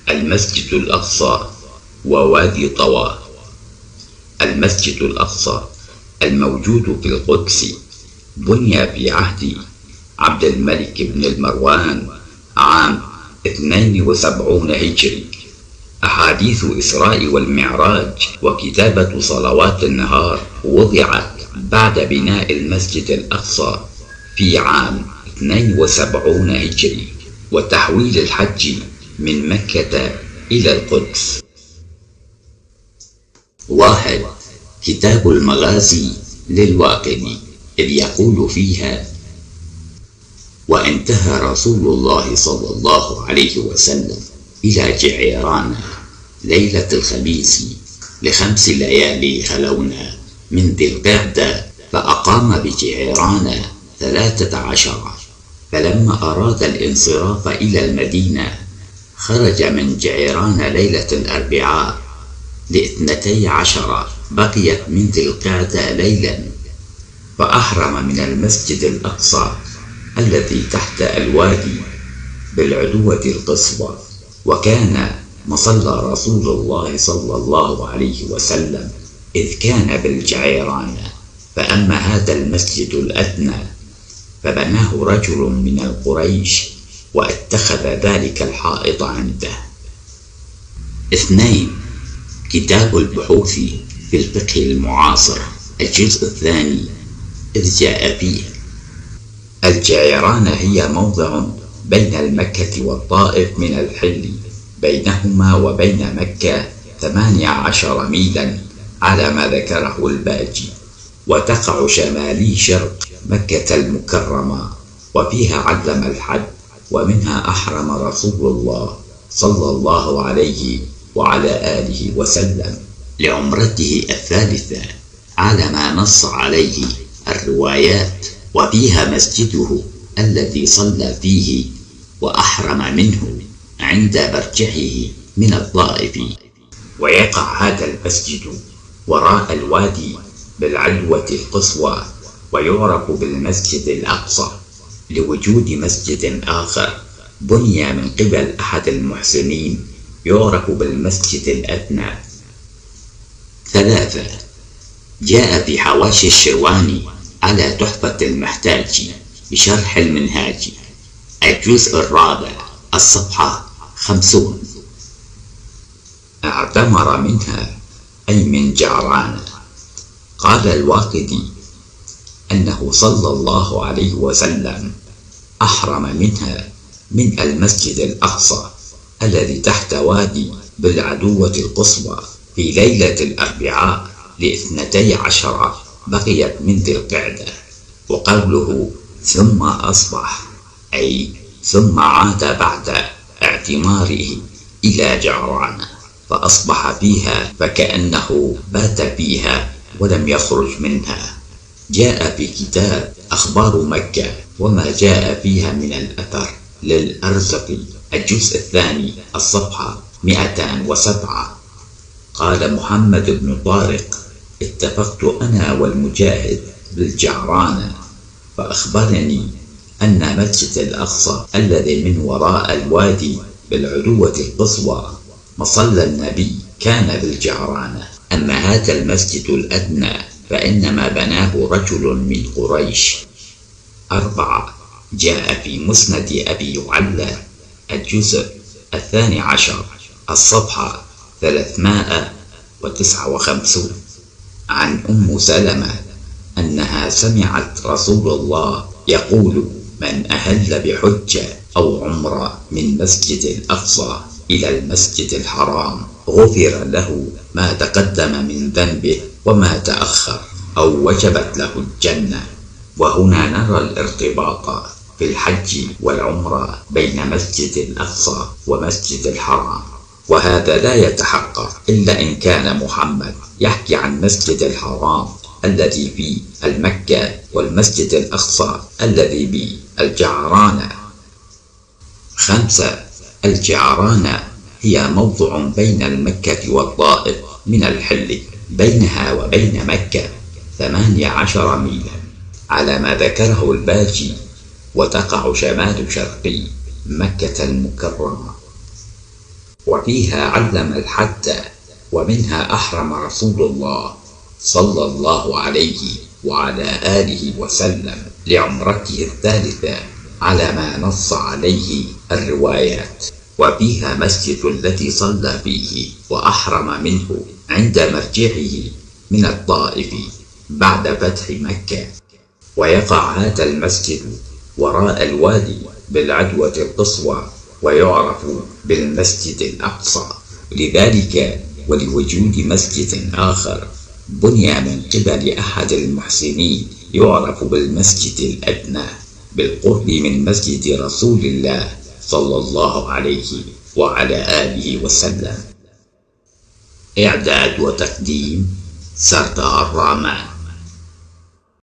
المسجد الأقصى ووادي طوى. المسجد الأقصى الموجود في القدس بني في عهد عبد الملك بن المروان عام 72 هجري. أحاديث الإسراء والمعراج وكتابة صلوات النهار وضعت بعد بناء المسجد الأقصى في عام 72 هجري وتحويل الحج من مكة إلى القدس. 1. كتاب المغازي للواقدي، إذ يقول فيها: وانتهى رسول الله صلى الله عليه وسلم إلى جعيران ليلة الخميس ل5 ليالي خلونا من ذي القعدة، فأقام بجعيران 13. فلما أراد الانصراف إلى المدينة خرج من جعيران ليلة الأربعاء ل12 بقيت من ذي القعدة ليلا، فأحرم من المسجد الأقصى الذي تحت الوادي بالعدوة القصوى. وكان مصلى رسول الله صلى الله عليه وسلم إذ كان بالجعيران. فأما هذا المسجد الأدنى فبناه رجل من القريش واتخذ ذلك الحائط عنده. 2. كتاب البحوث في الفقه المعاصر، الجزء الثاني، إذ جاء فيه: الجعيران هي موضع بين المكة والطائف من الحل، بينهما وبين مكة 18 ميلا على ما ذكره الباجي، وتقع شمالي شرق مكة المكرمة، وفيها علم الحج، ومنها أحرم رسول الله صلى الله عليه وعلى آله وسلم لعمرته الثالثة على ما نص عليه الروايات، وفيها مسجده الذي صلى فيه وأحرم منه عند مرجعه من الطائف. ويقع هذا المسجد وراء الوادي بالعدوة القصوى، ويعرف بالمسجد الأقصى لوجود مسجد آخر بني من قبل أحد المحسنين يعرف بالمسجد الأدنى. 3. جاء في حواشي الشرواني على تحفة المحتاج بشرح المنهاج، الجزء الرابع، الصفحة 50. اعتمر منها أي من جعران. قال الواقدي أنه صلى الله عليه وسلم أحرم منها من المسجد الأقصى الذي تحت وادي بالعدوة القصوى في ليلة الأربعاء ل12 بقيت من ذي القعدة. وقوله ثم أصبح أي ثم عاد بعد اعتماره إلى جعران فأصبح فيها، فكأنه بات فيها ولم يخرج منها. جاء في كتاب أخبار مكة وما جاء فيها من الأثر للأرزقي، الجزء الثاني، الصفحة 207. قال محمد بن طارق: اتفقت أنا والمجاهد بالجعران، فأخبرني أن مسجد الأقصى الذي من وراء الوادي بالعدوة القصوى مصلى النبي كان بالجعران. أما هذا المسجد الأدنى فإنما بناه رجل من قريش. 4. جاء في مسند أبي يعلى، الجزء 12، الصفحة 359، عن أم سلمة أنها سمعت رسول الله يقول: من أهل بحجة أو عمرة من مسجد الأقصى إلى المسجد الحرام غفر له ما تقدم من ذنبه وما تأخر، أو وجبت له الجنة. وهنا نرى الارتباط في الحج والعمرة بين مسجد الأقصى ومسجد الحرام، وهذا لا يتحقق إلا إن كان محمد يحكي عن مسجد الحرام الذي في المكة والمسجد الأقصى الذي بالجعران. 5. الجعران هي موضع بين المكة والطائف من الحل، بينها وبين مكة 18 ميلا على ما ذكره الباجي، وتقع شمال شرقي مكة المكرمة. وفيها علم الحد، ومنها أحرم رسول الله صلى الله عليه وعلى آله وسلم لعمرته الثالثة على ما نص عليه الروايات. وفيها مسجد الذي صلى فيه وأحرم منه عند مرجعه من الطائف بعد فتح مكة. ويقع هذا المسجد وراء الوادي بالعدوى القصوى، ويعرف بالمسجد الأقصى. لذلك ولوجود مسجد آخر بني من قبل أحد المحسنين يعرف بالمسجد الأدنى بالقرب من مسجد رسول الله صلى الله عليه وعلى آله وسلم. إعداد وتقديم سردار الرحمن.